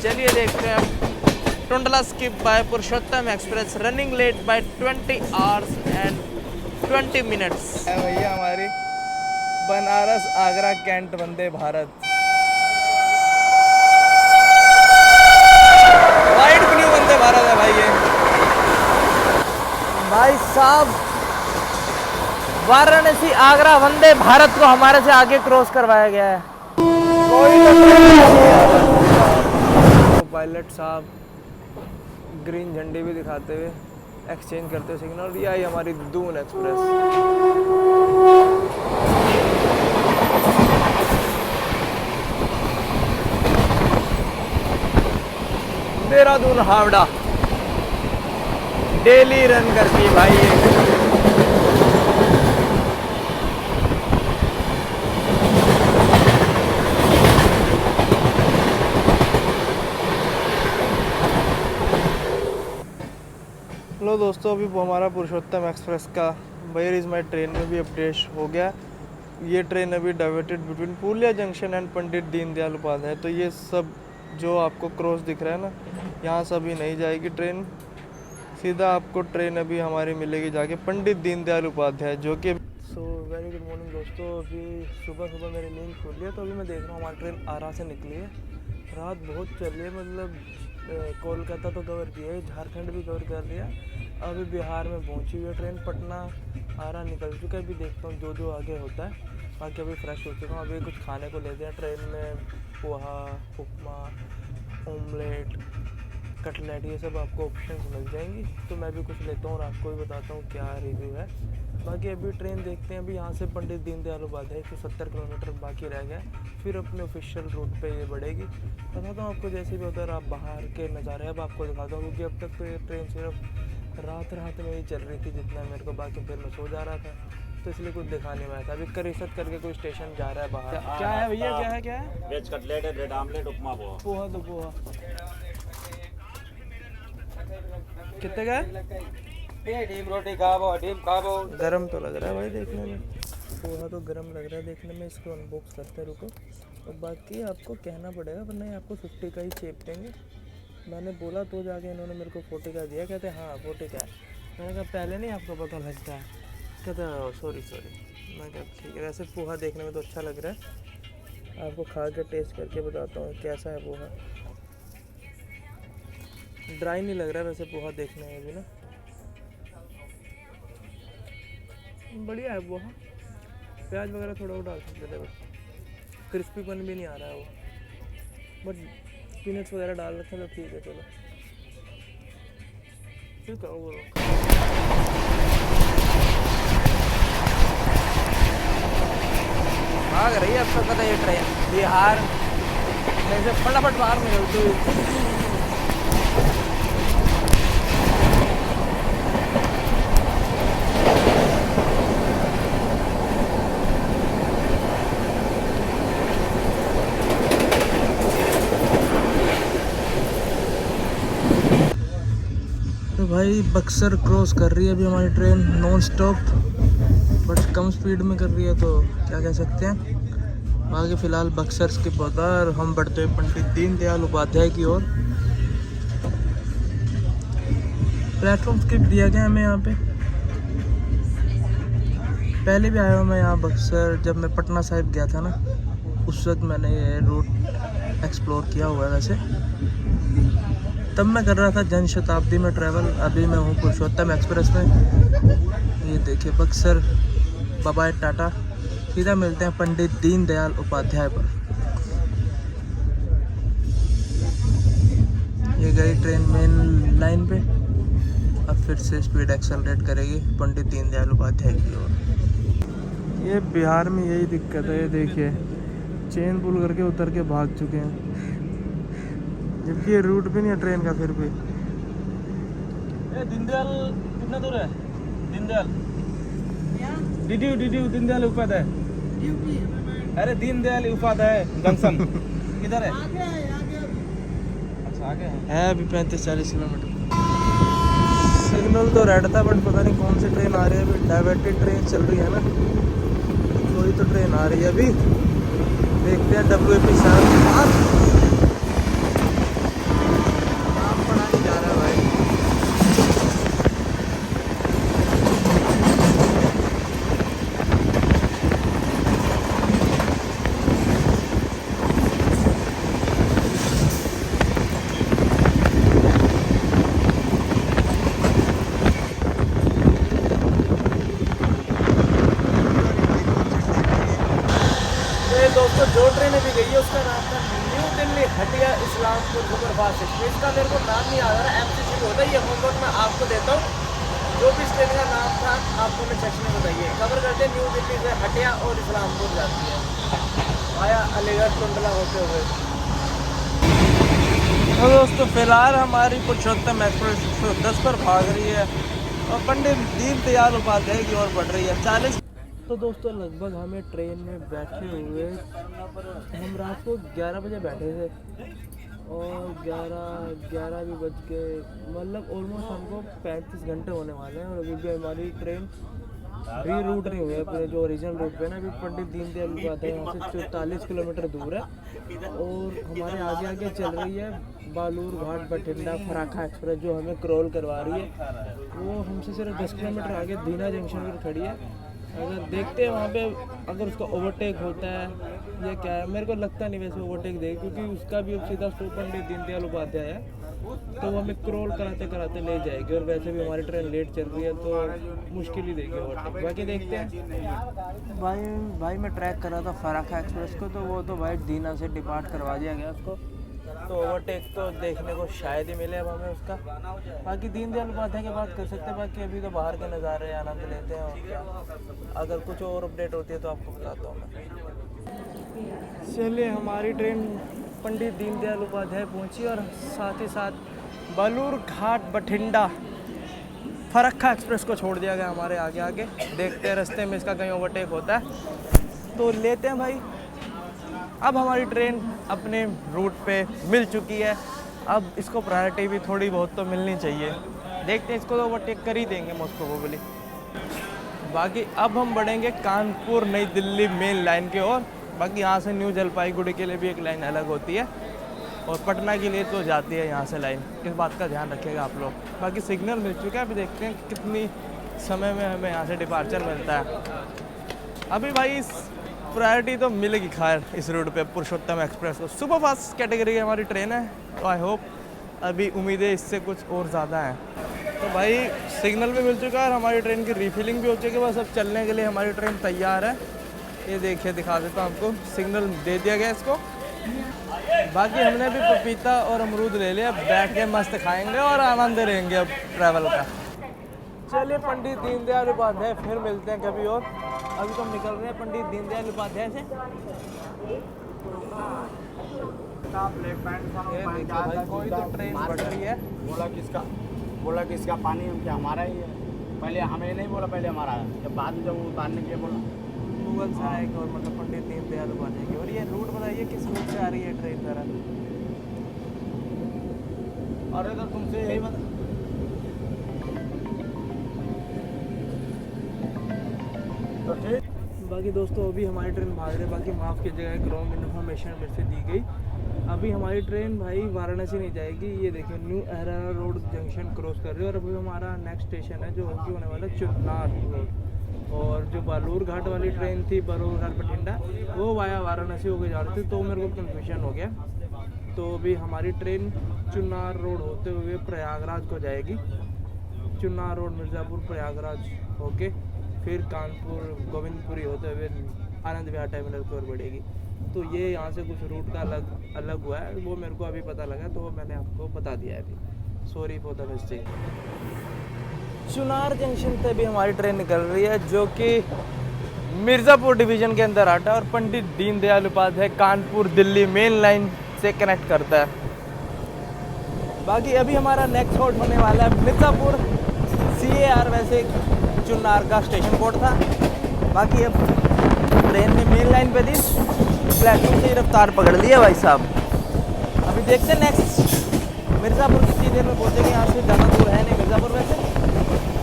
चलिए देखते हैं अब टुंडला स्किप by Purushottam express running late by 20 hours and 20 minutes. भैया हमारी Banaras Agra cantt Vande Bharat white blue Vande Bharat है भाई ये। भाई साहब वाराणसी आगरा वंदे भारत को हमारे से आगे क्रॉस करवाया गया है। तो पायलट साहब ग्रीन झंडे भी दिखाते हुए एक्सचेंज करते हुए सिग्नल। यही हमारी Doon express. Dehradun Howrah daily run करती है भाई ये। हेलो दोस्तों, अभी हमारा पुरुषोत्तम एक्सप्रेस का वेयर इज़ माई ट्रेन में भी अपडेट हो गया। ये ट्रेन अभी डाइवर्टेड बिटवीन पुलिया जंक्शन एंड पंडित दीनदयाल उपाध्याय। तो ये सब जो आपको क्रॉस दिख रहा है ना, यहाँ से अभी नहीं जाएगी ट्रेन, सीधा आपको ट्रेन अभी हमारी मिलेगी जाके पंडित दीनदयाल उपाध्याय, जो कि वेरी गुड मॉर्निंग दोस्तों। अभी सुबह मेरी नींद खुल है, तो अभी मैं देख रहा हूँ हमारी ट्रेन आरा से निकली है। रात बहुत चल रही है, मतलब कोलकाता तो कवर किया है, झारखंड भी कवर कर लिया, अभी बिहार में पहुंची हुई है ट्रेन। पटना आरा निकल चुका है। अभी देखता हूँ जो आगे होता है। बाकी अभी फ्रेश हो चुका हूँ। अभी कुछ खाने को लेते हैं ट्रेन में, पोहा, उपमा, ऑमलेट, कटलेट, ये सब आपको ऑप्शंस मिल जाएंगी। तो मैं भी कुछ लेता हूँ और आपको भी बताता हूँ क्या रिव्यू है। बाकी अभी ट्रेन देखते हैं। अभी यहाँ से पंडित दीनदयाल उपाध्याय 170 किलोमीटर बाकी रह गया, फिर अपने ऑफिशियल रूट पे ये बढ़ेगी। बताता हूँ आपको जैसे भी उधर आप बाहर के नज़ारे अब आपको दिखाता हूँ, क्योंकि अब तक तो ये ट्रेन सिर्फ रात में ही चल रही थी जितना मेरे को, बाकी फिर मैं सो जा रहा था, तो इसलिए कुछ दिखा नहीं पाया था। अभी कर रिसर्च करके कोई स्टेशन जा रहा है बाहर। क्या है भैया, क्या है? वेज कटलेट है, ब्रेड आमलेट, उपमा, पोहा। पोहा कितने का है? टीम रोटी खाओ, टीम खाओ। गरम तो लग रहा है भाई देखने में, पोहा तो गरम लग रहा है देखने में। इसको अनबॉक्स करते हैं, रुको। और बाकी आपको कहना पड़ेगा, वरना ये आपको 50 का ही चेप देंगे। मैंने बोला तो जाके इन्होंने मेरे को 40 का दिया। कहते हैं हाँ 40 का है। मैंने कहा पहले नहीं आपको पता लगता है? कहते सॉरी। मैं कहा ठीक है। वैसे पोहा देखने में तो अच्छा लग रहा है, आपको खा के टेस्ट करके बताता हूँ कैसा है पोहा। ड्राई नहीं लग रहा है वैसे पोहा देखने में भी ना, बढ़िया है पोहा। प्याज वगैरह थोड़ा डाल सकते थे, बस क्रिस्पीपन भी नहीं आ रहा है वो, बट पीनट्स वगैरह डाल रखे तो ठीक है। चलो ठीक है। वो भाग रही है, आपको पता है ये ट्रेन बिहार में से फटाफट बाहर निकलती हुई। तो भाई बक्सर क्रॉस कर रही है अभी हमारी train, non stop, but come speed में कर रही है, तो क्या कह सकते हैं। आगे फ़िलहाल बक्सर स्किप होता है और हम बढ़ते हैं पंडित दीनदयाल उपाध्याय की ओर। प्लेटफॉर्म स्किप दिया गया हमें यहाँ पे। पहले भी आया हूँ मैं यहाँ बक्सर, जब मैं पटना साहिब गया था ना, उस वक्त मैंने ये रूट एक्सप्लोर किया हुआ है। वैसे तब मैं कर रहा था जन शताब्दी में ट्रैवल, अभी मैं हूँ पुरुषोत्तम एक्सप्रेस में। ये देखिए बक्सर, बाय टाटा, सीधा मिलते हैं पंडित दीनदयाल उपाध्याय पर। ये गई ट्रेन मेन लाइन पे, अब फिर से स्पीड एक्सेलरेट करेगी पंडित दीनदयाल उपाध्याय की ओर। ये बिहार में यही दिक्कत है, ये देखिए चेन पुल करके उतर के भाग चुके हैं, जबकि ये रूट भी नहीं है ट्रेन का। फिर भी दीनदयाल कितना दूर है? दीनदयाल डीडीयू दीनदयाल उपाध्याय। अरे दीनदयाल उपाध्याय जंक्शन किधर है? अच्छा आगे है अभी 35-40 किलोमीटर। सिग्नल तो रेड था, बट पता नहीं कौन सी ट्रेन आ रही है। अभी डाइवर्टेड ट्रेन चल रही है ना, कोई तो ट्रेन आ रही है अभी। देखते हैं WAP 7 के बाद। इसका नाम था new Delhi Hatia Islampur superfast express. इसका मेरे को नाम नहीं याद आ रहा, एमसीसी होता है। ये होमवर्क मैं आपको देता हूँ, जो भी इस ट्रेन का नाम था आपको मैं सेक्शन में बताइए। कवर करते न्यू दिल्ली से हटिया और इस्लामपुर जाती है आया अलीगढ़ टुंडला होते हुए। तो दोस्तों फिलहाल हमारी पुरुषोत्तम एक्सप्रेस 110 पर भाग रही है और पंडित दीनदयाल उपाध्याय की ओर बढ़ रही है 40। तो दोस्तों लगभग हमें ट्रेन में बैठे हुए हम रात को 11 बजे बैठे थे और 11 भी बज के, मतलब ऑलमोस्ट हमको 35 घंटे होने वाले हैं और अभी भी हमारी ट्रेन री रूट नहीं हुई है। पूरे जो ओरिजिनल रूट पे ना, अभी पंडित दीनदयाल उपाध्याय यहाँ से 44 किलोमीटर दूर है और हमारे आगे आगे चल रही है बालूर घाट बठिंडा फराखा एक्सप्रेस, जो हमें क्रॉल करवा रही है। वो हमसे सिर्फ 10 किलोमीटर आगे दीना जंक्शन पर खड़ी है। अगर देखते हैं वहाँ पे अगर उसका ओवरटेक होता है या क्या है, मेरे को लगता नहीं वैसे ओवरटेक देगा, क्योंकि उसका भी अब सीधा स्टॉप पंडित दीनदयाल उपाध्याय है, तो वो हमें क्रॉल कराते कराते ले जाएगी। और वैसे भी हमारी ट्रेन लेट चल रही है तो मुश्किल ही देगी ओवरटेक। बाकी देखते हैं। भाई मैं ट्रैक कर रहा था फराखा एक्सप्रेस को, तो वो तो भाई दीना से डिपार्ट करवा दिया गया उसको, तो ओवरटेक तो देखने को शायद ही मिले अब हमें उसका। बाकी दीनदयाल उपाध्याय की बात कर सकते हैं, बाकी अभी तो बाहर के नज़ारे आनंद लेते हैं और क्या। अगर कुछ और अपडेट होती है तो आपको बताता हूँ मैं। चलिए हमारी ट्रेन पंडित दीनदयाल उपाध्याय पहुँची और साथ ही साथ बालूर घाट बठिंडा फरक्का एक्सप्रेस को छोड़ दिया गया हमारे आगे आगे। देखते हैं रास्ते में इसका कहीं ओवरटेक होता है तो लेते हैं भाई। अब हमारी ट्रेन अपने रूट पे मिल चुकी है, अब इसको प्रायोरिटी भी थोड़ी बहुत तो मिलनी चाहिए। देखते हैं, इसको तो ओवरटेक कर ही देंगे मोस्ट प्रोबेबली। बाकी अब हम बढ़ेंगे कानपुर नई दिल्ली मेन लाइन की ओर। बाकी यहाँ से न्यू जलपाईगुड़ी के लिए भी एक लाइन अलग होती है और पटना के लिए तो जाती है यहाँ से लाइन, इस बात का ध्यान रखिएगा आप लोग। बाकी सिग्नल मिल चुका है, अभी देखते हैं कितनी समय में हमें यहाँ से डिपार्चर मिलता है। अभी भाई प्रायोरिटी तो मिलेगी खैर इस रूट पे पुरुषोत्तम एक्सप्रेस को। सुपर फास्ट कैटेगरी की हमारी ट्रेन है, तो आई होप अभी उम्मीदें इससे कुछ और ज़्यादा हैं। तो भाई सिग्नल भी मिल चुका है और हमारी ट्रेन की रीफिलिंग भी हो चुकी है, बस अब चलने के लिए हमारी ट्रेन तैयार है। ये देखिए, दिखा देता हूँ आपको, सिग्नल दे दिया गया इसको। बाकी हमने भी पपीता और अमरूद ले लिया, बैठ के मस्त खाएंगे और आनंद लेंगे अब ट्रैवल का। चलिए पंडित दीनदयाल उपाध्याय फिर मिलते हैं कभी और। अभी तो हम निकल रहे हैं पंडित दीनदयाल उपाध्याय से। भाई कोई तो ट्रेन बढ़ रही है। बोला किसका पानी क्या हमारा ही है। पहले हमें नहीं बोला, पहले हमारा है, जब बाद में जब वो उतारने के बोला गूगल से आएगा और मतलब पंडित दीनदयाल उपाध्याय की। और ये रूट बताइए किस रूट से आ रही है ट्रेन जरा। अरे तो तुमसे यही बता। तो ठीक। बाकी दोस्तों अभी हमारी ट्रेन भाग रही है। बाकी माफ़ कीजिएगा, एक रॉन्ग इन्फॉर्मेशन मेरे से दी गई। अभी हमारी ट्रेन भाई वाराणसी नहीं जाएगी। ये देखिए new era road junction cross कर रही है और अभी हमारा नेक्स्ट स्टेशन है जो होगी होने वाला चुनार रोड। और जो बालूर घाट वाली ट्रेन थी बालूर घाट बठिंडा, वो वाया वाराणसी होकर जा रही थी, तो मेरे को कन्फ्यूजन हो गया। तो अभी हमारी ट्रेन चुनार रोड होते हुए प्रयागराज को जाएगी। चुनार रोड मिर्ज़ापुर प्रयागराज होके फिर कानपुर गोविंदपुरी होते हुए आनंद विहार टर्मिनल की ओर बढ़ेगी। तो ये यहाँ से कुछ रूट का अलग हुआ है, वो मेरे को अभी पता लगा, तो मैंने आपको बता दिया है अभी। Sorry for the mistake. Chunar junction से भी हमारी ट्रेन निकल रही है जो कि मिर्ज़ापुर डिवीज़न के अंदर आता है और पंडित दीनदयाल उपाध्याय कानपुर दिल्ली मेन लाइन से कनेक्ट करता है। बाकी अभी हमारा नेक्स्ट हॉल्ट होने वाला है मिर्ज़ापुर CAR, वैसे चुनार का स्टेशन कोड था। बाकी अब ट्रेन ने मेन लाइन पे थी, प्लेटफॉर्म से ही रफ्तार पकड़ लिया भाई साहब। अभी देखते हैं नेक्स्ट मिर्ज़ापुर कितनी देर में पहुँचेंगे। यहाँ से ज़्यादा दूर है नहीं मिर्ज़ापुर वैसे।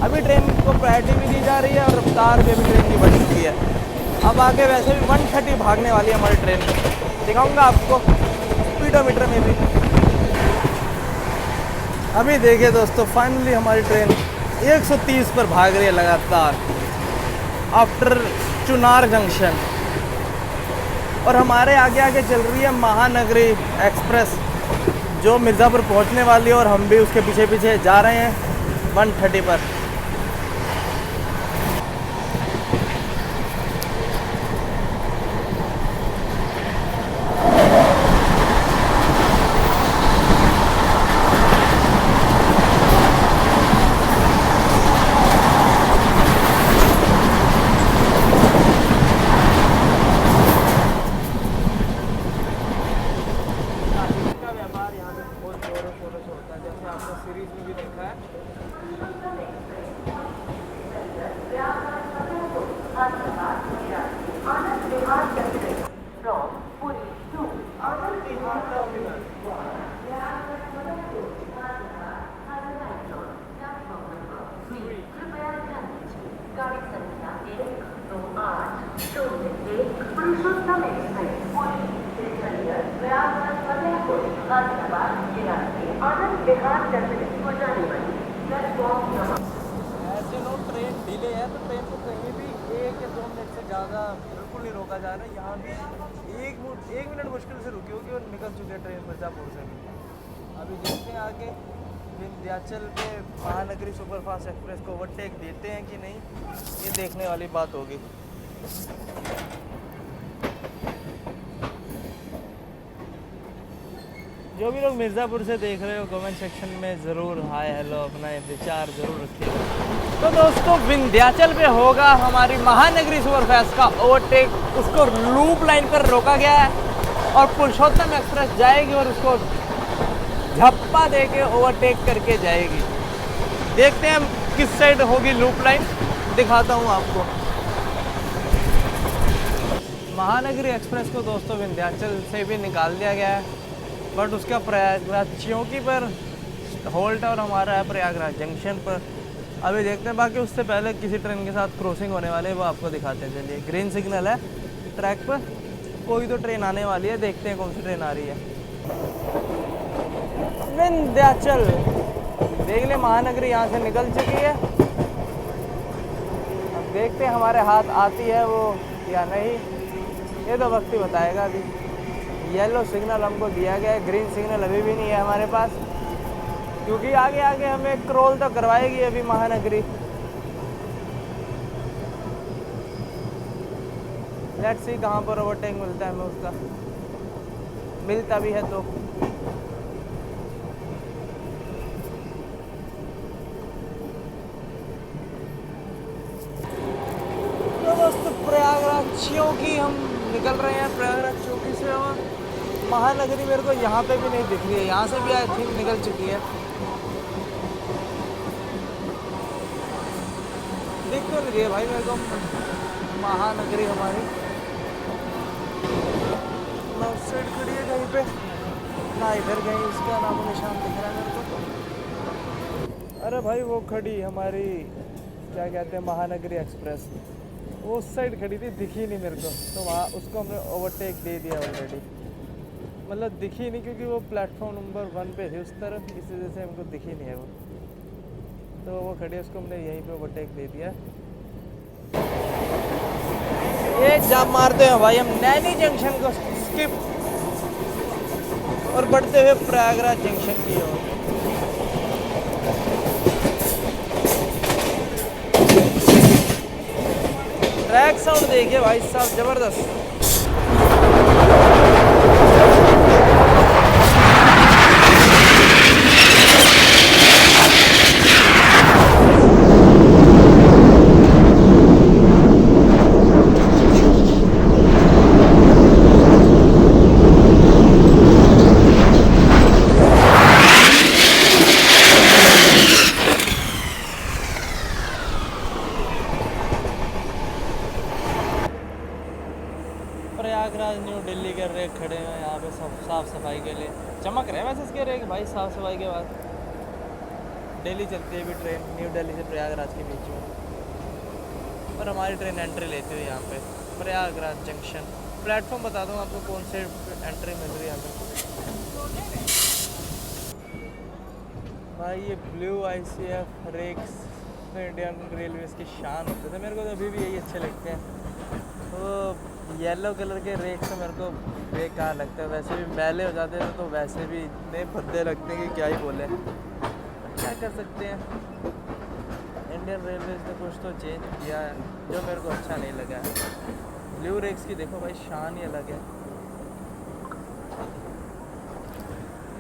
अभी ट्रेन को प्रायोरिटी भी दी जा रही है और रफ्तार भी ट्रेन की बढ़ चुकी है। अब आगे वैसे भी 130 भागने वाली है हमारी ट्रेन, दिखाऊंगा आपको स्पीडोमीटर में भी। अभी देखिए दोस्तों, फाइनली हमारी ट्रेन 130 पर भाग रही है लगातार आफ्टर चुनार जंक्शन। और हमारे आगे आगे चल रही है महानगरी एक्सप्रेस जो मिर्ज़ापुर पहुंचने वाली है और हम भी उसके पीछे पीछे जा रहे हैं 130 पर। सीरीज में भी देखा है। पुरुषोत्तम एक्सप्रेस पुरी सिकंदर प्रयागराज फतेहपुर गाजियाबाद के रास्ते आनंद विहार टर्मिनस को जाने वाली प्लेटफॉर्म नंबर। ऐसे नो ट्रेन डिले है तो ट्रेन को कहीं भी 1 या 2 मिनट से ज़्यादा बिल्कुल नहीं रोका जा रहा है। यहाँ भी एक मिनट मुश्किल से रुकी होगी और निकल चुके हैं ट्रेन मिर्ज़ापुर से भी। अभी देखते हैं आगे विंध्याचल पे महानगरी सुपरफास्ट एक्सप्रेस को ओवरटेक देते हैं कि नहीं, ये देखने वाली बात होगी। जो भी लोग मिर्ज़ापुर से देख रहे हो कमेंट सेक्शन में ज़रूर हाय हेलो अपना विचार ज़रूर रखिएगा। तो दोस्तों विंध्याचल पे होगा हमारी महानगरी सुपरफास्ट का ओवरटेक, उसको लूप लाइन पर रोका गया है और पुरुषोत्तम एक्सप्रेस जाएगी और उसको झप्पा दे के ओवरटेक करके जाएगी। देखते हैं हम किस साइड होगी लूप लाइन, दिखाता हूँ आपको। महानगरी एक्सप्रेस को दोस्तों विंध्याचल से भी निकाल दिया गया है, बट उसका प्रयागराज चौकी पर होल्ट और हमारा है प्रयागराज जंक्शन पर। अभी देखते हैं, बाकी उससे पहले किसी ट्रेन के साथ क्रॉसिंग होने वाले वो आपको दिखाते हैं। चलिए ग्रीन सिग्नल है ट्रैक पर, कोई तो ट्रेन आने वाली है, देखते हैं कौन सी ट्रेन आ रही है। विंध्याचल देख ले, महानगरी यहाँ से निकल चुकी है। अब देखते हैं हमारे हाथ आती है वो या नहीं, ये तो वक्त ही बताएगा। अभी येलो सिग्नल हमको दिया गया है, ग्रीन सिग्नल अभी भी नहीं है हमारे पास, क्योंकि आगे आगे हमें क्रॉल तो करवाएगी अभी महानगरी। लेट्स सी कहाँ पर ओवरटेक मिलता है हमें उसका, मिलता भी है तो। प्रयागराज चौकी हम निकल रहे हैं, प्रयागराज चौकी से। और महानगरी मेरे को यहाँ पे भी नहीं दिख रही है, यहाँ से भी आई थिंक निकल चुकी है। दिख तो नहीं रही है भाई मेरे को महानगरी हमारी। ना उस साइड खड़ी है कहीं पे, ना इधर कहीं उसका नामो निशान दिख रहा है मेरे को। अरे भाई वो खड़ी हमारी क्या कहते हैं महानगरी एक्सप्रेस, वो उस साइड खड़ी थी, दिखी नहीं मेरे को, तो वहाँ उसको हमने ओवरटेक दे दिया ऑलरेडी। मतलब दिखी नहीं क्योंकि वो प्लेटफॉर्म नंबर 1 पे थी उस तरफ, इसी वजह से हमको दिखी नहीं है वो, तो वो खड़ी, उसको हमने यहीं पे ओवरटेक दे दिया। ये जाम मारते हैं भाई हम नैनी जंक्शन को स्किप और बढ़ते हुए प्रयागराज जंक्शन की ओर। ट्रैक साउंड देखिए भाई साहब, जबरदस्त। प्रयागराज न्यू दिल्ली के रेक खड़े हैं यहाँ पे सब साफ़ सफाई के लिए, चमक रहे हैं वैसे इसके रेक भाई साफ़ सफाई के बाद। दिल्ली चलती है अभी ट्रेन न्यू दिल्ली से प्रयागराज के बीच में, पर हमारी ट्रेन एंट्री लेती हुई यहाँ पे प्रयागराज जंक्शन। प्लेटफॉर्म बता दूँ आपको कौन से एंट्री मिल रही है हमें। भाई ये blue ICF rakes Indian railways की शान होते थे, मेरे को तो अभी भी यही अच्छे लगते हैं। तो येलो कलर के रेक से मेरे को बेकार लगता है, वैसे भी मैले हो जाते हैं तो वैसे भी इतने भद्दे लगते हैं कि क्या ही बोले, क्या कर सकते हैं। इंडियन रेलवेज़ ने कुछ तो चेंज किया है जो मेरे को अच्छा नहीं लगा है। ब्लू रेक्स की देखो भाई शान ही अलग है।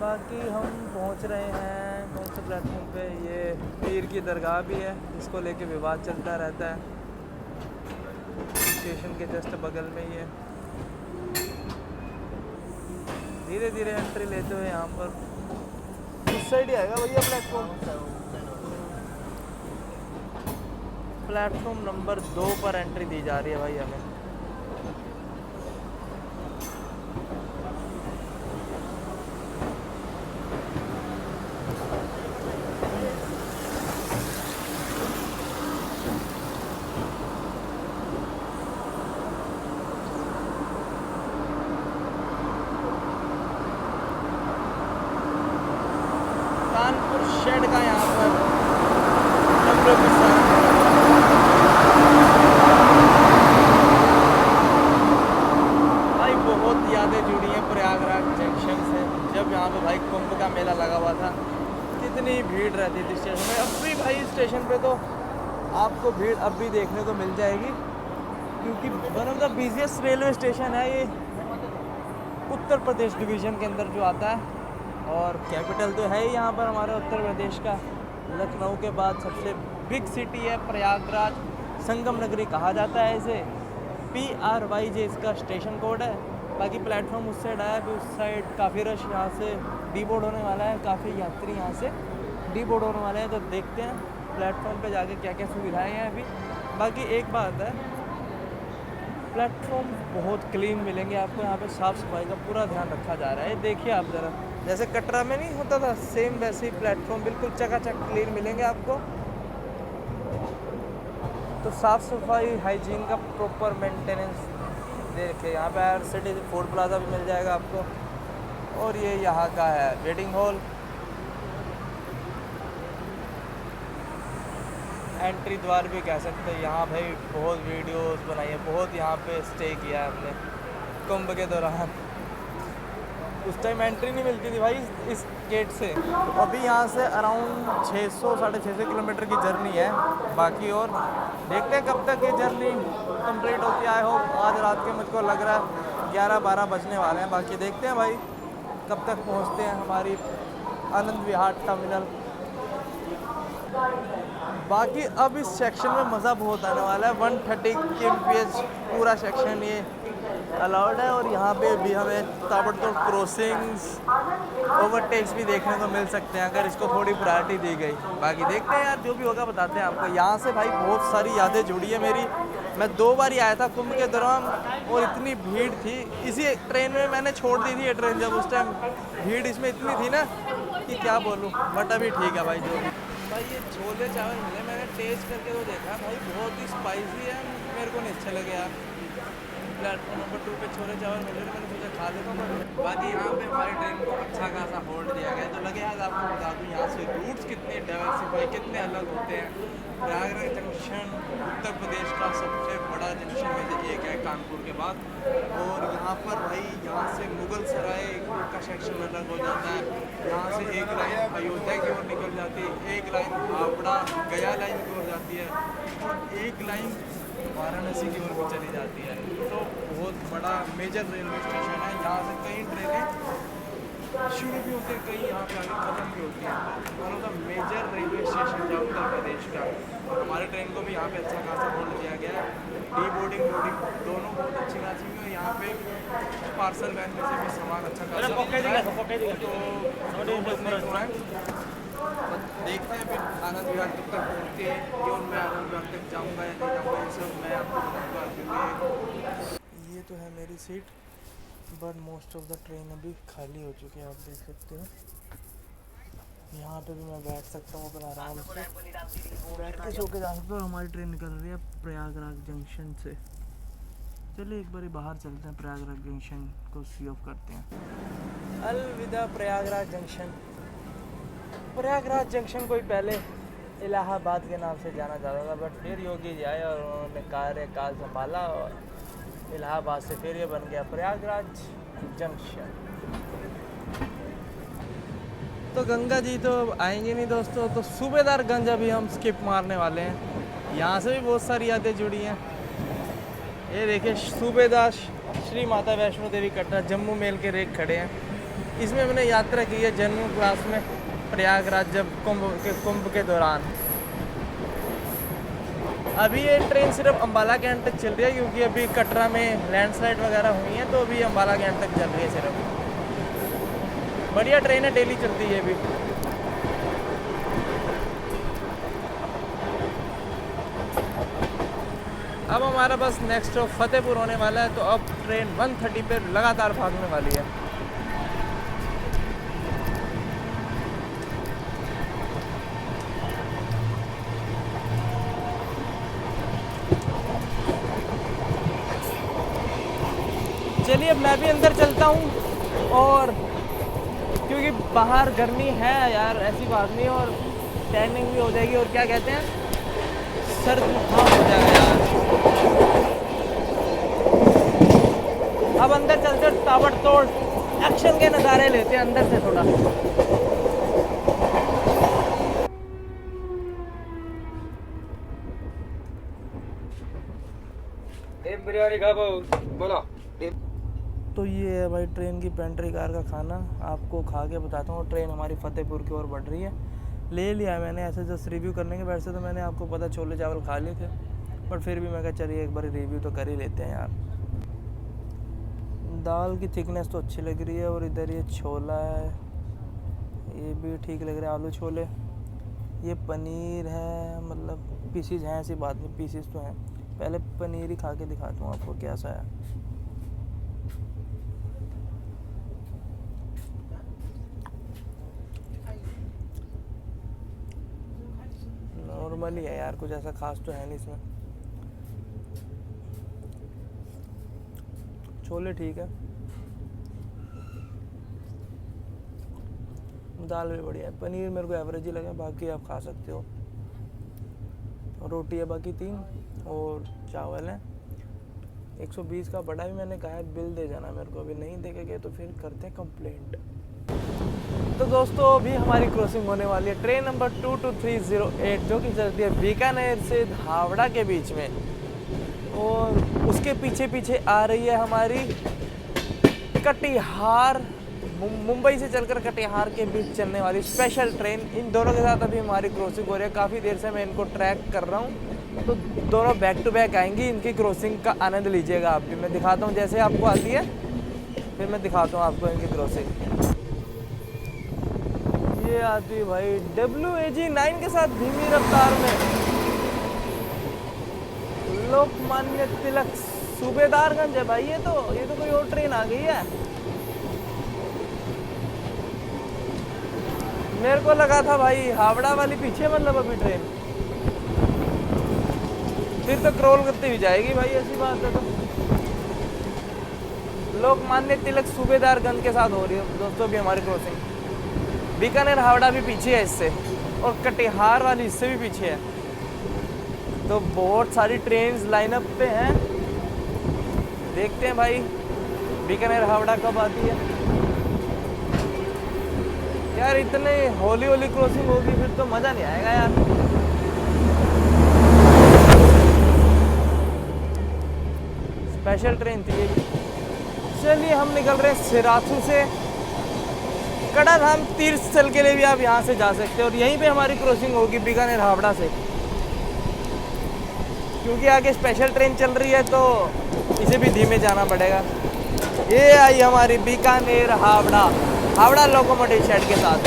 बाकी हम पहुंच रहे हैं कौन से प्लेटफॉर्म पे, ये पीर की दरगाह भी है, इसको लेके विवाद चलता रहता है। स्टेशन के जस्ट बगल में ही है। धीरे धीरे एंट्री लेते हुए यहाँ पर साइड ही आएगा भैया प्लेटफॉर्म। प्लेटफॉर्म नंबर 2 पर एंट्री दी जा रही है भाई हमें। कानपुर शेड का यहाँ पर हम लोग भी भाई बहुत यादें जुड़ी हैं प्रयागराज जंक्शन से। जब यहाँ पे भाई कुंभ का मेला लगा हुआ था कितनी भीड़ रहती थी स्टेशन में। अब भी भाई स्टेशन पे तो आपको भीड़ अब भी देखने को मिल जाएगी, क्योंकि one of the busiest railway station है ये उत्तर प्रदेश डिवीज़न के अंदर जो आता है। और कैपिटल तो है ही यहाँ पर हमारे उत्तर प्रदेश का। लखनऊ के बाद सबसे बिग सिटी है प्रयागराज, संगम नगरी कहा जाता है इसे। PRYJ इसका स्टेशन कोड है। बाकी प्लेटफॉर्म उस साइड आया, फिर उस साइड काफ़ी रश यहाँ से डीबोर्ड होने वाला है, काफ़ी यात्री यहाँ से डीबोर्ड होने वाले हैं। तो देखते हैं प्लेटफॉर्म पे जाके क्या क्या सुविधाएँ हैं अभी। बाकी एक बात है, प्लेटफॉर्म बहुत क्लीन मिलेंगे आपको यहाँ पे, साफ़ सफाई का पूरा ध्यान रखा जा रहा है। देखिए आप ज़रा, जैसे कटरा में नहीं होता था सेम वैसे ही प्लेटफॉर्म बिल्कुल चकाचक क्लीन मिलेंगे आपको। तो साफ़ सफाई हाइजीन का प्रॉपर मेंटेनेंस देखिए। यहाँ पे आर सिटी फूड प्लाजा भी मिल जाएगा आपको। और ये यहाँ का है वेटिंग हॉल, एंट्री द्वार भी कह सकते हैं। यहाँ भाई बहुत वीडियोस बनाई है, बहुत यहाँ पे स्टे किया है हमने कुंभ के दौरान। उस टाइम एंट्री नहीं मिलती थी भाई इस गेट से। अभी यहाँ से अराउंड 600-650 किलोमीटर की जर्नी है बाकी। और देखते हैं कब तक ये जर्नी कंप्लीट होती है। आई होप आज रात के मुझको लग रहा है 11-12 बजने वाले हैं। बाकी देखते हैं भाई कब तक पहुँचते हैं हमारी आनंद विहार टर्मिनल। बाकी अब इस सेक्शन में मज़ा बहुत आने वाला है। 130 kmph पूरा सेक्शन ये अलाउड है। और यहाँ पे भी हमें ताबड़तोड़ क्रॉसिंग्स, ओवरटेक्स भी देखने को मिल सकते हैं अगर इसको थोड़ी प्रायोरिटी दी गई। बाकी देखते हैं यार, जो भी होगा बताते हैं आपको। यहाँ से भाई बहुत सारी यादें जुड़ी है मेरी। मैं 2 बार ही आया था कुंभ के दौरान और इतनी भीड़ थी। इसी ट्रेन में मैंने छोड़ दी थी ये ट्रेन, जब उस टाइम भीड़ इसमें इतनी थी ना कि क्या बोलूँ। बट अभी ठीक है भाई। जो भाई ये छोले चावल मिले, मैंने टेस्ट करके तो देखा भाई बहुत ही स्पाइसी है, मेरे को नहीं अच्छे लगे यार। प्लेटफॉर्म नंबर 2 पे छोले चावल मिले, मैंने सोचा खा लेता हूँ। बाकी यहाँ पे हमारी ट्रेन को अच्छा खासा होल्ड दिया गया। तो लगे आज आपको बता दूँ यहाँ से रूट्स कितने डाइवर्सिफाई, कितने अलग होते हैं। प्रयागराज जंक्शन उत्तर प्रदेश का सबसे बड़ा जंक्शन में से एक है कानपुर के बाद। और यहाँ पर भाई यहाँ से मुगल सराय का सेक्शन अलग हो जाता है। यहाँ से एक लाइन अयोध्या की ओर निकल जाती है, एक लाइन हावड़ा गया लाइन की ओर जाती है, और एक लाइन वाराणसी की ओर भी चली जाती है। तो बहुत बड़ा मेजर रेलवे स्टेशन है। यहाँ से कई ट्रेनें शुरू भी होती है, कई यहाँ पे आगे खत्म भी होती है। One of the major railway station है उत्तर प्रदेश का। और हमारे ट्रेन को भी यहाँ पे अच्छा खासा होल्ड दिया गया है। डी बोर्डिंग लोडिंग दोनों बहुत अच्छी खासी है। और यहाँ पे पार्सल वैन में से भी सामान अच्छा खासा तो देखते हैं फिर आनंद विहार कब तक पहुँचते हैं। और मैं आनंद विहार तक जाऊँगा या नहीं जाऊँगा, ये सब मैं आपको बताऊँगा। ये तो है मेरी seat, but most of the train अभी खाली हो चुकी है, आप देख सकते हो। यहाँ पे भी मैं बैठ सकता हूँ अपना आराम से बैठ के सो के जा सकता हूँ। हमारी ट्रेन निकल रही है प्रयागराज जंक्शन से। चलिए एक बार बाहर चलते हैं, प्रयागराज जंक्शन को सी ऑफ करते हैं। अलविदा प्रयागराज जंक्शन। प्रयागराज जंक्शन कोई पहले इलाहाबाद के नाम से जाना जाता था, बट फिर योगी जी आए और उन्होंने कार्यकाल संभाला और इलाहाबाद से फिर ये बन गया प्रयागराज जंक्शन। तो गंगा जी तो आएंगे नहीं दोस्तों, तो सूबेदारगंज अभी हम स्किप मारने वाले हैं। यहाँ से भी बहुत सारी यादें जुड़ी हैं। ये देखिए सूबेदार श्री माता वैष्णो देवी कटरा जम्मू मेल के रेक खड़े हैं। इसमें मैंने यात्रा की है जन्मू क्लास में प्रयागराज जब कुंभ के दौरान। अभी ये ट्रेन सिर्फ अंबाला के एंड तक चल रही है, क्योंकि अभी कटरा में लैंडस्लाइड वगैरह हुई है, तो अभी अंबाला के एंड तक चल रही है सिर्फ। बढ़िया ट्रेन है, डेली चलती है अभी। अब हमारा बस नेक्स्ट स्टॉप फतेहपुर होने वाला है, तो अब ट्रेन 1:30 पे लगातार भागने वाली है। चलिए अब मैं भी अंदर चलता हूँ, और क्योंकि बाहर गर्मी है यार, ऐसी बात नहीं, और टैनिंग भी हो जाएगी, और क्या कहते हैं, सर्द जुकाम हो जाएगा यार। अब अंदर चलते ताबड़तोड़ एक्शन के नज़ारे लेते हैं अंदर से थोड़ा। बिरयानी खा बोला। तो ये है भाई ट्रेन की पेंट्री कार का खाना, आपको खा के बताता हूँ। ट्रेन हमारी फतेहपुर की ओर बढ़ रही है। ले लिया मैंने ऐसे जस्ट रिव्यू करने के, वैसे तो मैंने आपको पता छोले चावल खा लिए थे, पर फिर भी मैं कहा चलिए एक बार रिव्यू तो कर ही लेते हैं यार। दाल की थिकनेस तो अच्छी लग रही है, और इधर ये छोला है, ये भी ठीक लग रहा है, आलू छोले। ये पनीर है, मतलब पीसीज हैं, ऐसी बात नहीं, पीसीज तो हैं। पहले पनीर ही खा के दिखाता हूँ आपको कैसा है। नॉर्मली है यार, कुछ ऐसा खास तो है नहीं इसमें। छोले ठीक है, दाल भी बढ़िया है, पनीर मेरे को एवरेज ही लगा, बाकी आप खा सकते हो। रोटी है बाकी 3, और चावल है। 120 का बड़ा भी मैंने कहा है, बिल दे जाना मेरे को, अभी नहीं देके गए तो फिर करते हैं कंप्लेंट। तो दोस्तों अभी हमारी क्रॉसिंग होने वाली है ट्रेन नंबर 22308, जो कि चलती है बीकानेर से हावड़ा के बीच में, और उसके पीछे पीछे आ रही है हमारी कटिहार, मुंबई से चलकर कटिहार के बीच चलने वाली स्पेशल ट्रेन। इन दोनों के साथ अभी हमारी क्रॉसिंग हो रही है। काफ़ी देर से मैं इनको ट्रैक कर रहा हूँ, तो दोनों बैक टू बैक आएंगी। इनकी क्रॉसिंग का आनंद लीजिएगा आप भी। मैं दिखाता हूँ जैसे आपको आती है, फिर मैं दिखाता हूँ आपको इनकी क्रॉसिंग। ये आती है भाई WAG 9 के साथ धीमी रफ्तार में, लोकमान्य तिलक सूबेदारगंज है भाई। ये तो कोई और ट्रेन आ गई है। मेरे को लगा था भाई हावड़ा वाली पीछे, मतलब अभी ट्रेन फिर तो क्रॉल करती हुई जाएगी भाई, ऐसी बात है। तो लोकमान्य तिलक सूबेदारगंज के साथ हो रही है दोस्तों भी हमारी क्रॉसिंग। बीकानेर हावड़ा भी पीछे है इससे, और कटिहार वाली इससे भी पीछे है। तो बहुत सारी ट्रेन्स लाइनअप पे हैं, देखते हैं भाई बीकानेर हावड़ा कब आती है यार। इतने होली होली क्रॉसिंग होगी फिर तो मज़ा नहीं आएगा यार। स्पेशल ट्रेन थी ये भी। चलिए हम निकल रहे हैं सिराथू से। कड़ाधाम तीर्थ स्थल के लिए भी आप यहाँ से जा सकते हो, और यहीं पे हमारी क्रॉसिंग होगी बीकानेर हावड़ा से, क्योंकि आगे स्पेशल ट्रेन चल रही है तो इसे भी धीमे जाना पड़ेगा। ये आई हमारी बीकानेर हावड़ा लोकोमोटिव शेड के साथ।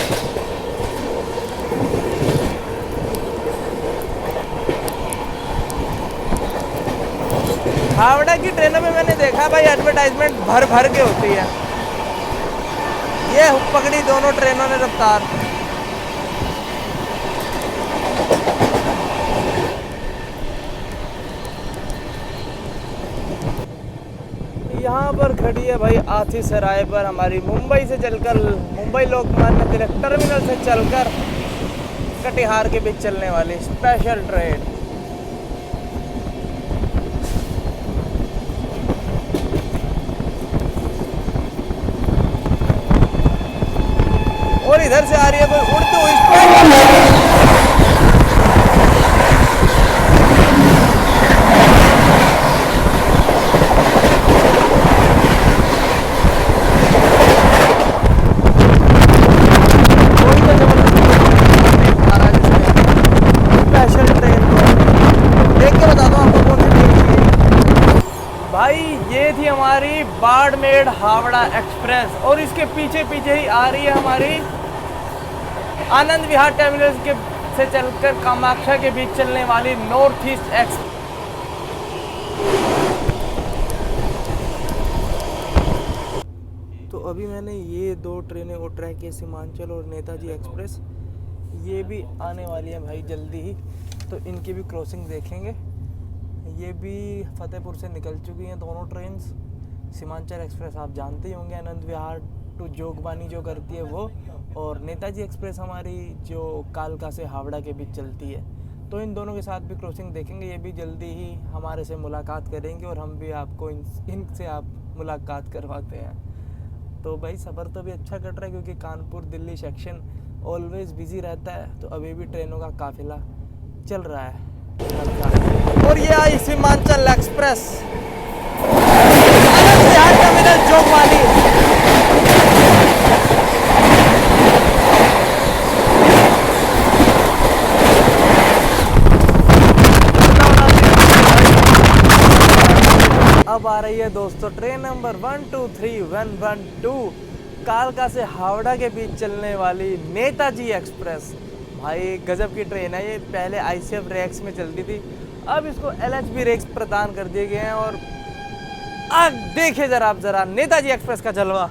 हावड़ा की ट्रेनों में मैंने देखा भाई एडवर्टाइजमेंट भर भर के होती है। ये पकड़ी दोनों ट्रेनों ने रफ्तार। यहाँ पर खड़ी है भाई आथी सराय पर हमारी मुंबई से चलकर, मुंबई लोकमान्य तिलक टर्मिनल से चलकर कटिहार के बीच चलने वाली स्पेशल ट्रेन। और इधर से आ रही है कोई उड़ती हुई स्पेशल ट्रेन। देख के बताता हूँ आपको कौन सी ट्रेन चाहिए। भाई ये थी हमारी बाड़मेर हावड़ा एक्सप्रेस, और इसके पीछे पीछे ही आ रही है हमारी आनंद विहार टर्मिनल से चलकर कामाख्या के बीच चलने वाली नॉर्थ ईस्ट एक्सप्रेस। अभी मैंने ये 2 ट्रेनें और ट्रैक किए, सीमांचल और नेताजी एक्सप्रेस, ये भी आने वाली है भाई जल्दी ही, तो इनकी भी क्रॉसिंग देखेंगे। ये भी फतेहपुर से निकल चुकी हैं दोनों ट्रेन। सीमांचल एक्सप्रेस आप जानते ही होंगे, आनंद विहार टू जोगबानी जो करती है वो, और नेताजी एक्सप्रेस हमारी जो कालका से हावड़ा के बीच चलती है। तो इन दोनों के साथ भी क्रॉसिंग देखेंगे। ये भी जल्दी ही हमारे से मुलाकात करेंगे और हम भी आपको इनसे आप मुलाकात करवाते हैं। तो भाई सफ़र तो भी अच्छा कट रहा है, क्योंकि Kanpur Delhi section always busy रहता है। तो अभी भी ट्रेनों का काफिला चल रहा है। और ये आई सीमांचल एक्सप्रेस टर्मिनल जोगबानी। अब आ रही है दोस्तों ट्रेन नंबर 123112, कालका से हावड़ा के बीच चलने वाली नेताजी एक्सप्रेस। भाई गजब की ट्रेन है ये। पहले ICF रेक्स में चलती थी, अब इसको LHB रेक्स प्रदान कर दिए गए हैं। और अब देखिए जरा आप जरा नेताजी एक्सप्रेस का जलवा।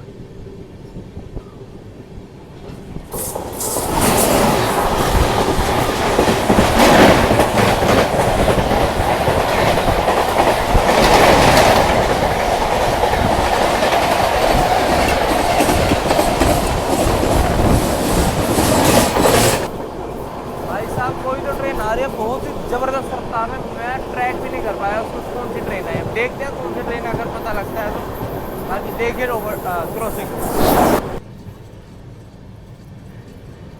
बहुत ही ज़बरदस्त रफ्तार में, मैं ट्रैक भी नहीं कर पाया उसको कौन सी ट्रेन है। अब देखते हैं कौन सी ट्रेन अगर पता लगता है तो। बाकी देखिए over crossing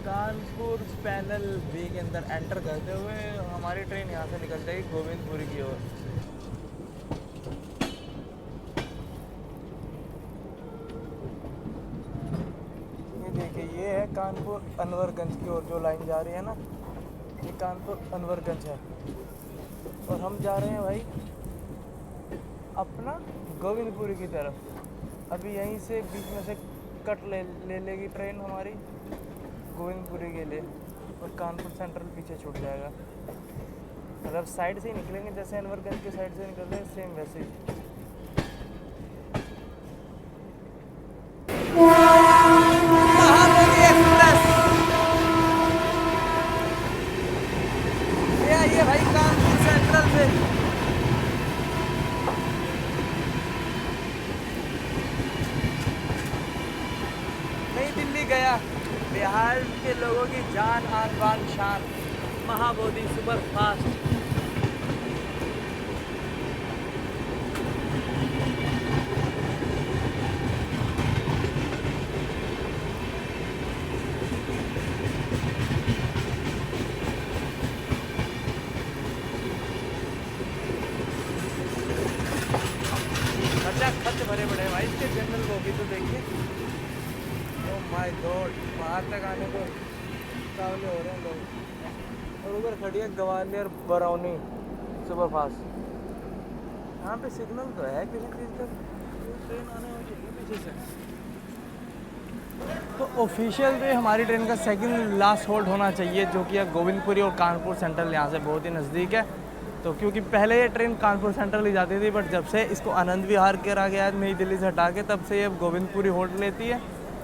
Kanpur panel B के अंदर एंटर करते हुए हमारी ट्रेन यहाँ से निकल जाएगी गोविंदपुरी की ओर। ये देखिए, ये है कानपुर अनवरगंज की ओर जो लाइन जा रही है ना, ये कानपुर अनवरगंज है। और हम जा रहे हैं भाई अपना गोविंदपुरी की तरफ। अभी यहीं से बीच में से कट ले लेगी ट्रेन हमारी गोविंदपुरी के लिए, और कानपुर सेंट्रल पीछे छूट जाएगा। मतलब साइड से ही निकलेंगे, जैसे अनवरगंज की साइड से निकल रहे हैं सेम वैसे ही। ये भाई कानपुर सेंट्रल से नई दिल्ली गया, बिहार के लोगों की जान आन बान शान, महाबोधि सुपर फास्ट। खच भरे पड़े भाई इसके जनरल बोगी तो देखिए। ओह माय गॉड, बाहर तक आने को कावले हो रहे हैं लोग। और उधर खड़ी है ग्वालियर बरौनी सुपर फास्ट। यहाँ पे सिग्नल तो है किसी चीज़ का, ट्रेन आने वाली है पीछे से। तो ऑफिशियल पे हमारी ट्रेन का सेकंड लास्ट होल्ड होना चाहिए, जो कि है गोविंदपुरी और कानपुर सेंट्रल, यहाँ से बहुत ही नज़दीक है। तो क्योंकि पहले ये ट्रेन कानपुर सेंट्रल ही जाती थी, बट जब से इसको आनंद विहार करा गया नई दिल्ली से हटा के, तब से ये गोविंदपुरी होल्ड लेती है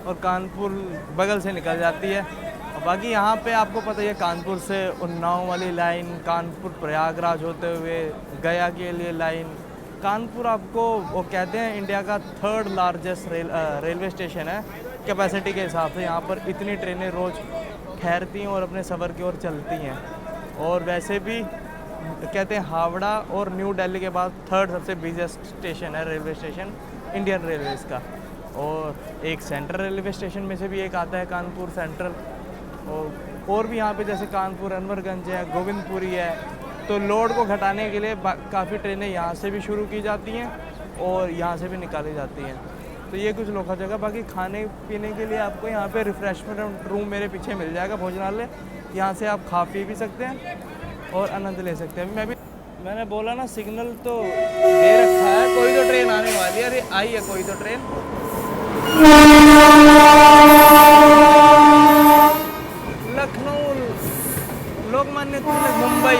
और कानपुर बगल से निकल जाती है। और बाकी यहाँ पे आपको पता ही है, कानपुर से उन्नाव वाली लाइन, कानपुर प्रयागराज होते हुए गया के लिए लाइन। कानपुर आपको वो कहते हैं इंडिया का 3rd लार्जेस्ट रेलवे स्टेशन है कैपेसिटी के हिसाब से। यहाँ पर इतनी ट्रेनें रोज़ ठहरती हैं और अपने सफ़र की ओर चलती हैं। और वैसे भी कहते हैं हावड़ा और न्यू दिल्ली के बाद 3rd सबसे बिजीएस्ट स्टेशन है रेलवे स्टेशन इंडियन रेलवेज़ का। और एक सेंट्रल रेलवे स्टेशन में से भी एक आता है कानपुर सेंट्रल। और भी यहाँ पे जैसे कानपुर अनवरगंज है, गोविंदपुरी है। तो लोड को घटाने के लिए काफ़ी ट्रेनें यहाँ से भी शुरू की जाती हैं और यहाँ से भी निकाली जाती हैं। तो ये कुछ लोखा जगह। बाकी खाने पीने के लिए आपको यहाँ पे रिफ़्रेशमेंट रूम मेरे पीछे मिल जाएगा, भोजनालय। यहाँ से आप खा पी भी सकते हैं और आनंद ले सकते हैं। मैंने बोला ना सिग्नल तो दे रखा है, कोई तो ट्रेन आने वाली है। अरे आई है कोई तो train. Lucknow Lokmanya Tilak Mumbai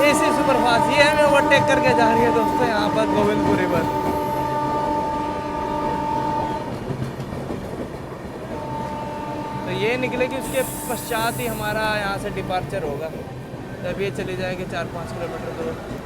AC superfast, ये हमें ओवरटेक करके जा रही है दोस्तों यहाँ पर गोविंदपुरी पर। ये निकलेगी, उसके पश्चात ही हमारा यहाँ से डिपार्चर होगा। तब ये चली जाएगी 4-5 किलोमीटर दूर।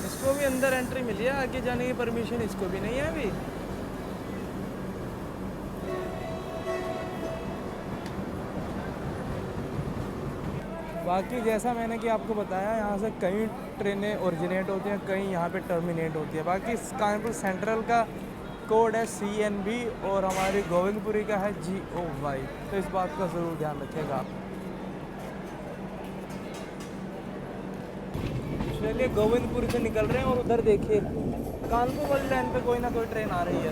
इसको भी अंदर एंट्री मिली है, आगे जाने की परमिशन इसको भी नहीं है अभी। बाकी जैसा मैंने कि आपको बताया, यहाँ से कई ट्रेनें ओरिजिनेट होती हैं, कई यहाँ पे टर्मिनेट होती है। बाकी कानपुर सेंट्रल का कोड है CNB और हमारी गोविंदपुरी का है GOY, तो इस बात का ज़रूर ध्यान रखिएगा आप। चलिए गोविंदपुर से निकल रहे हैं और उधर देखिए कानपुर वाली लाइन पे कोई ना कोई ट्रेन आ रही है।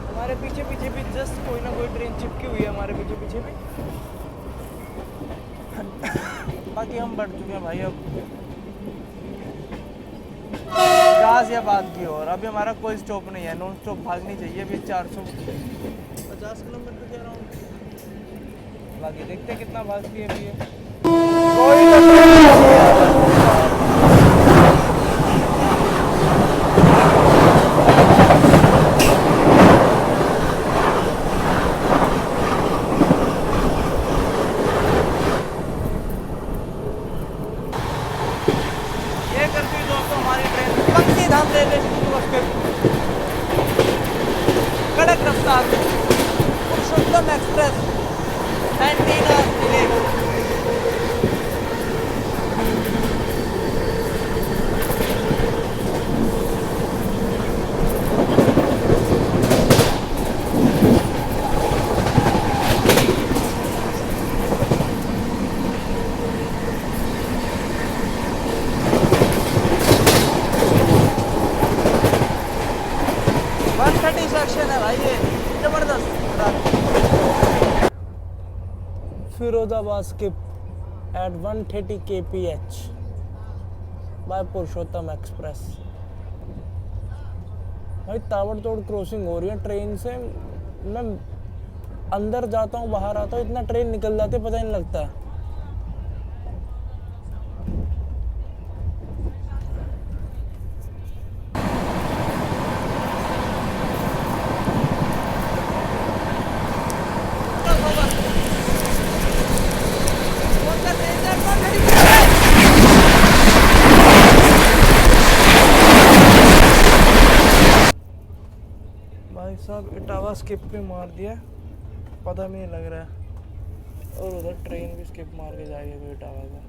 हमारे पीछे पीछे भी जस्ट कोई ना कोई ट्रेन चिपकी हुई है हमारे पीछे पीछे भी। बाकी हम बढ़ चुके हैं भाई अब गाजियाबाद की ओर। अभी हमारा कोई स्टॉप नहीं है, नॉन स्टॉप भागनी चाहिए। अभी 450 किलोमीटर के अराउंड। बाकी देखते हैं कितना भागती है अभी ये। ये करती दोस्तों हमारी ट्रेन बंसीधाम रेलवे स्टेशन कड़क रफ्तार में Purushottam express 19 hours delay. Section है भाई ये जबरदस्त। Firozabad skip at 130 kph by Purushottam express. भाई ताबड़तोड़ क्रॉसिंग हो रही है ट्रेन से। मैं अंदर जाता हूँ बाहर आता हूँ, इतना ट्रेन निकल जाती है पता नहीं लगता है। भाई साहब इटावा स्किप भी मार दिया, पता भी नहीं लग रहा है। और उधर ट्रेन भी स्किप मार के जाएगी इटावा का।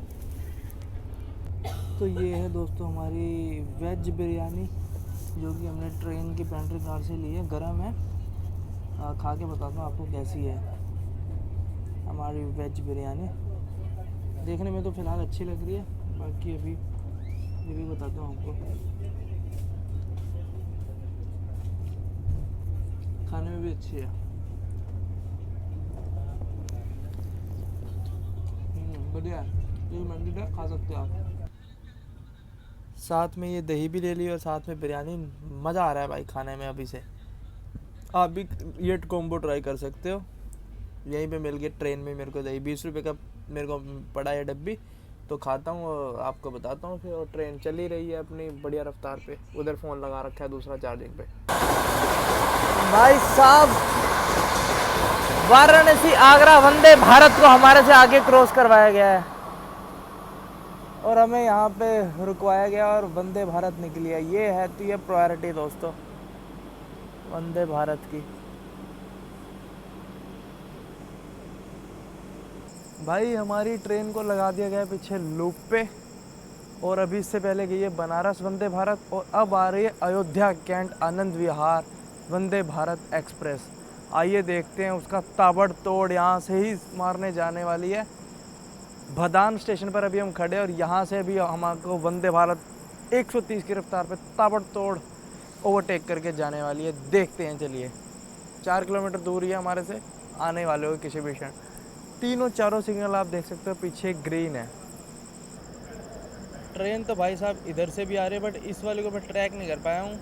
तो ये है दोस्तों हमारी वेज बिरयानी, जो कि हमने ट्रेन की पेंट्री कार से ली है। गरम है, खा के बताता हूँ आपको कैसी है हमारी वेज बिरयानी। देखने में तो फ़िलहाल अच्छी लग रही है, बाकी अभी ये भी बताता हूँ आपको। खाने में भी अच्छी है, बढ़िया। ये मंदिर है, खा सकते हो आप। साथ में ये दही भी ले ली और साथ में बिरयानी। मज़ा आ रहा है भाई खाने में। अभी से आप भी ये कॉम्बो ट्राई कर सकते हो। यहीं पे मिल गया ट्रेन में मेरे को दही, 20 रुपये का मेरे को पड़ा है डब्बी। तो खाता हूँ और आपको बताता हूँ फिर। और ट्रेन चल ही रही है अपनी बढ़िया रफ्तार पे। उधर फ़ोन लगा रखा है दूसरा चार्जिंग पे। भाई साहब वाराणसी आगरा वंदे भारत को हमारे से आगे क्रॉस करवाया गया है और हमें यहाँ पे रुकवाया गया और वंदे भारत निकली है। ये है तो ये प्रायोरिटी दोस्तों वंदे भारत की। भाई हमारी ट्रेन को लगा दिया गया पीछे लूप पे, और अभी इससे पहले गई है बनारस वंदे भारत, और अब आ रही है अयोध्या कैंट आनंद विहार वंदे भारत एक्सप्रेस। आइए देखते हैं उसका ताबड़तोड़। यहाँ से ही मारने जाने वाली है। भदान स्टेशन पर अभी हम खड़े और यहाँ से भी हमको वंदे भारत 130 की रफ्तार पे ताबड़तोड़ ओवरटेक करके जाने वाली है। देखते हैं, चलिए। 4 किलोमीटर दूर ही है हमारे से, आने वाले हो किसी भी क्षण। तीनों चारों सिग्नल आप देख सकते हो, पीछे ग्रीन है। ट्रेन तो भाई साहब इधर से भी आ रही है, बट इस वाले को मैं ट्रैक नहीं कर पाया हूँ।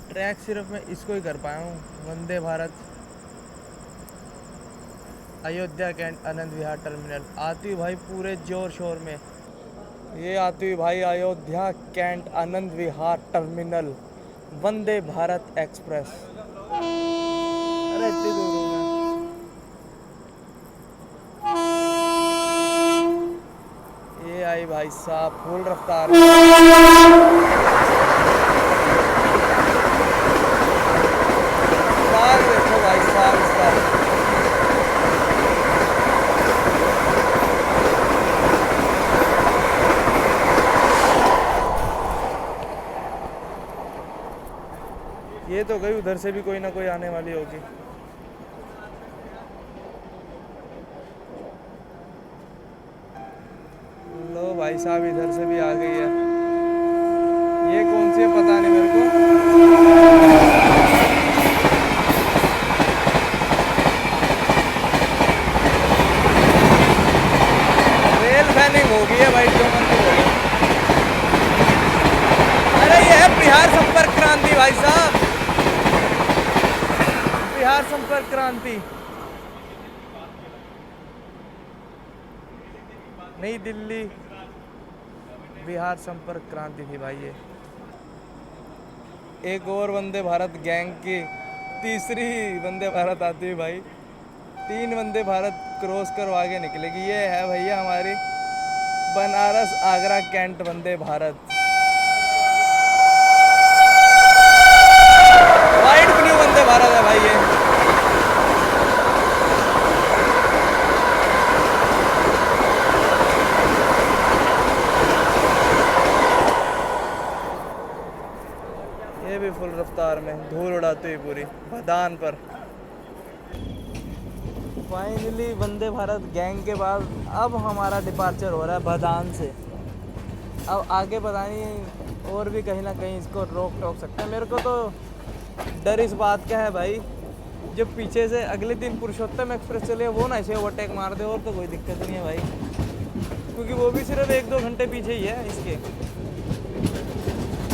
ट्रैक सिर्फ मैं इसको ही कर पाया हूँ, वंदे भारत अयोध्या कैंट आनंद विहार टर्मिनल। आती हुई भाई पूरे जोर शोर में, ये आती हुई भाई अयोध्या कैंट आनंद विहार टर्मिनल, वंदे भारत एक्सप्रेस। अरे इतनी दूर हूँ मैं। ये आई भाई साहब फुल रफ्तार में। रफ्तार देखो भाई साहब इसका। ये तो गई, उधर से भी कोई ना कोई आने वाली होगी। लो भाई साहब इधर से भी आ गई है। ये कौन सी है पता नहीं मेरे को। रेल फैनिंग हो गई है भाई, जो मन को बोलो। अरे ये है बिहार संपर्क क्रांति भाई साहब, बिहार संपर्क क्रांति। नई दिल्ली बिहार संपर्क क्रांति थी भाई ये। एक और वंदे भारत गैंग की तीसरी वंदे भारत आती है भाई। 3 वंदे भारत क्रॉस करवा के निकलेगी। ये है भैया हमारी Banaras Agra cantt Vande Bharat. White blue Vande Bharat है भाई ये। ये भी फुल रफ्तार में धूल उड़ाती हुई पूरी भदान पर। फाइनली वंदे भारत गैंग के बाद अब हमारा डिपार्चर हो रहा है भदान से। अब आगे पता नहीं और भी कहीं ना कहीं इसको रोक टोक सकते हैं। मेरे को तो डर इस बात का है भाई, जब पीछे से अगले दिन पुरुषोत्तम एक्सप्रेस चले वो ना इसे ओवरटेक मार दे, और तो कोई दिक्कत नहीं है भाई, क्योंकि वो भी सिर्फ 1-2 घंटे पीछे ही है इसके,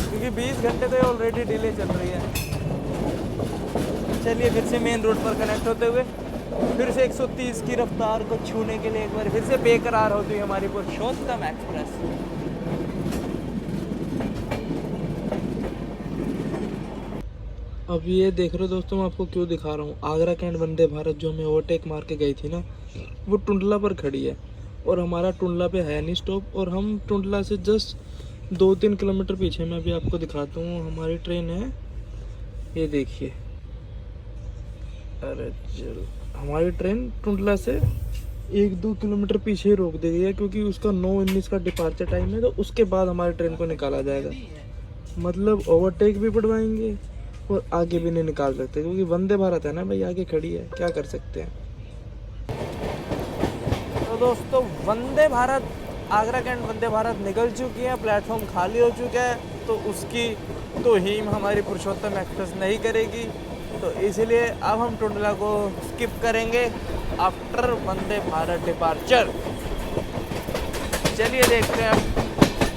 क्योंकि 20 घंटे तो ऑलरेडी डिले चल रही है। चलिए फिर से मेन रोड पर कनेक्ट होते हुए फिर से 130 की रफ्तार को छूने के लिए एक बार फिर से बेकरार होती है हमारी पुरुषोत्तम एक्सप्रेस। अब ये देख रहे हो दोस्तों, मैं आपको क्यों दिखा रहा हूँ। आगरा कैंट वंदे भारत जो हमें ओवरटेक मार के गई थी ना, वो टुंडला पर खड़ी है और हमारा टुंडला पे है नहीं स्टॉप, और हम टुंडला से जस्ट 2-3 किलोमीटर पीछे। मैं अभी आपको दिखाता हूँ, हमारी ट्रेन है, ये देखिए। अरे चलो, हमारी ट्रेन टुंडला से 1-2 किलोमीटर पीछे ही रोक दी गई है, क्योंकि उसका 9:19 का डिपार्चर टाइम है, तो उसके बाद हमारी ट्रेन को निकाला जाएगा। मतलब ओवरटेक भी बढ़वाएंगे और आगे भी नहीं निकाल सकते, क्योंकि वंदे भारत है ना भाई, आगे खड़ी है, क्या कर सकते हैं। तो दोस्तों वंदे भारत आगरा कैंट वंदे भारत निकल चुकी है, प्लेटफॉर्म खाली हो चुका है, तो उसकी तौहीन हमारी पुरुषोत्तम एक्सप्रेस नहीं करेगी, तो इसलिए अब हम टुंडला को स्किप करेंगे आफ्टर वंदे भारत डिपार्चर। चलिए देखते हैं।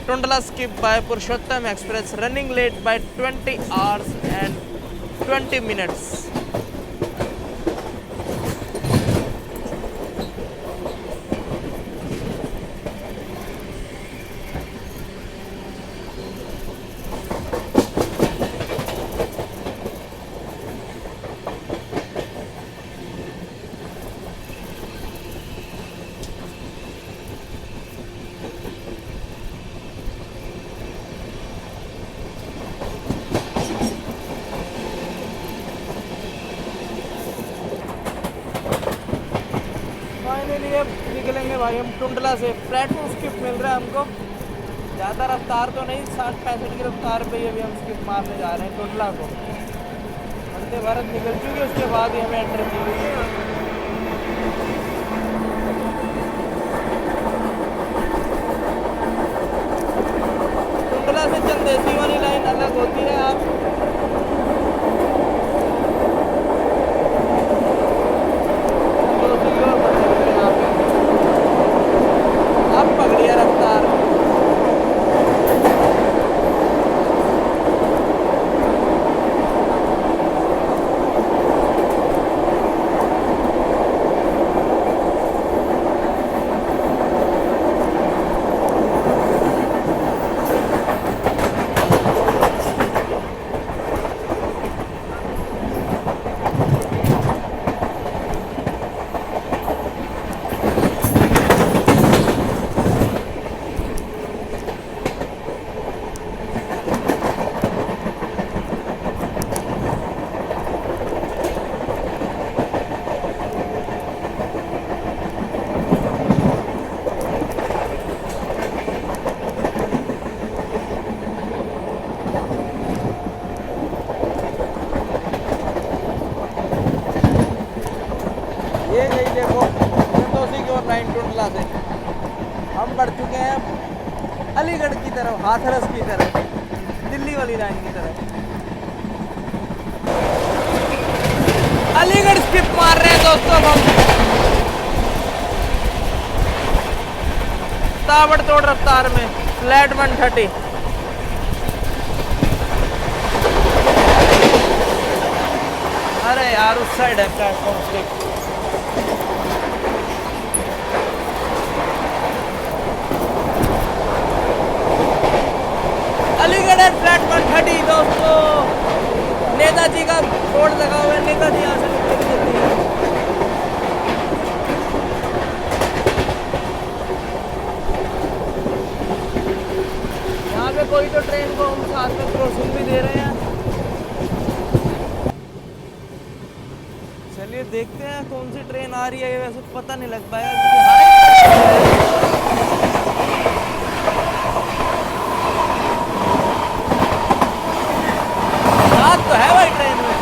Tundla skip by Purushottam Express running late by 20 hours and 20 minutes. Finally अब निकलेंगे भाई हम टुंडला से। प्लेटफॉर्म स्किप मिल रहा है हमको, ज़्यादा रफ्तार तो नहीं, 60-65 की रफ्तार पे ही अभी हम स्किप मारने जा रहे हैं टुंडला को। वंदे भारत निकल चुकी है, उसके बाद ही हमें एंट्री की हुई है। टुंडला से चंदेसी वाली लाइन अलग होती है। आप ये यही देखो संतोषी की और 9 टुंडला से हम बढ़ चुके हैं अलीगढ़ की तरफ, हाथरस की तरफ, दिल्ली वाली लाइन की तरफ। अलीगढ़ स्किप मार रहे हैं दोस्तों हम ताबड़तोड़ रफ्तार में, फ्लैट 130। अरे यार उस साइड है प्लेटफॉर्म स्लिप। अलीगढ़ है फ्लैट 130 दोस्तों। नेताजी का बोर्ड लगा हुआ है, नेताजी यहाँ से निकल चलती है। यहाँ पे कोई तो ट्रेन को हम साथ में क्रॉसिंग भी दे रहे हैं। चलिए देखते हैं कौन सी ट्रेन आ रही है। ये वैसे पता नहीं लग पाएगा क्योंकि रात तो है भाई ट्रेन में।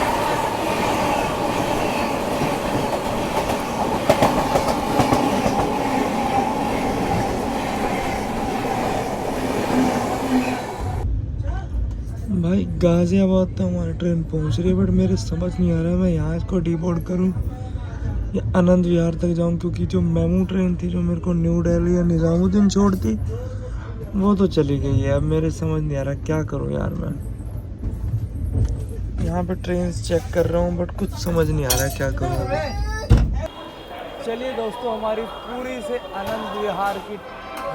भाई गाजियाबाद तक हमारी ट्रेन पहुंच रही है, बट मेरे समझ नहीं आ रहा है मैं यहाँ इसको डीबोर्ड करूँ या आनंद विहार तक जाऊँ, क्योंकि जो मेमू ट्रेन थी जो मेरे को न्यू दिल्ली या निज़ामुद्दीन छोड़ती वो तो चली गई है। अब मेरे समझ नहीं आ रहा क्या करूँ यार। मैं यहाँ पे ट्रेन चेक कर रहा हूँ बट कुछ समझ नहीं आ रहा है क्या करूँ अभी। चलिए दोस्तों, हमारी पूरी से आनंद विहार की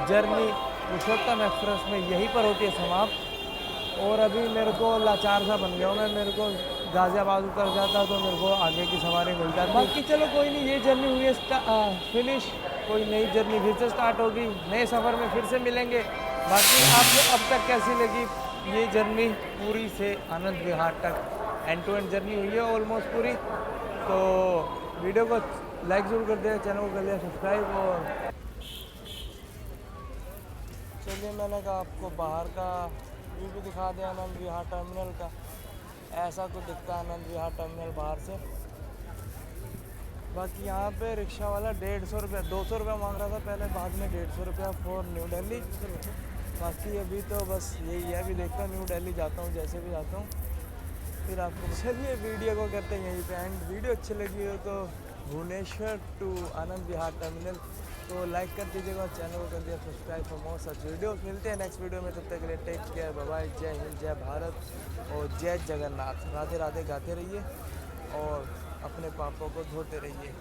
जर्नी पुरुषोत्तम एक्सप्रेस में यहीं पर होती है समाप्त। और अभी मेरे को लाचार सा बन गया हूँ मैं। मेरे को गाज़ियाबाद उतर जाता तो मेरे को आगे की सवारी मिल जाती। बाकी चलो कोई नहीं, ये जर्नी हुई है फिनिश। कोई नई जर्नी फिर से स्टार्ट होगी, नए सफ़र में फिर से मिलेंगे। बाकी आपको अब तक कैसी लगी ये जर्नी पूरी से आनंद विहार तक? एंड टू एंड जर्नी हुई है ऑलमोस्ट पूरी। तो वीडियो को लाइक ज़रूर कर दिया, चैनल को कर दिया सब्सक्राइब। और चलिए मैंने कहा आपको बाहर का व्यू भी दिखा दें आनंद विहार टर्मिनल का। ऐसा कुछ दिखता है आनंद विहार टर्मिनल बाहर से। बाकी यहाँ पे रिक्शा वाला 150 रुपया, 200 रुपया मांग रहा था पहले, बाद में 150 रुपया फॉर न्यू दिल्ली। बाकी अभी तो बस यही है, अभी देखता हूँ न्यू दिल्ली जाता हूँ, जैसे भी जाता हूँ फिर आपको। चलिए वीडियो को करते हैं यहीं पे एंड। वीडियो अच्छी लगी हो तो भुवनेश्वर टू आनंद विहार टर्मिनल तो लाइक कर दीजिएगा, चैनल को कर दिया subscribe for more such videos. मिलते हैं नेक्स्ट वीडियो में, तब तक के लिए टेक केयर, बाय बाय, जय हिंद, जय भारत और जय जगन्नाथ। राधे राधे गाते रहिए और अपने पापों को धोते रहिए।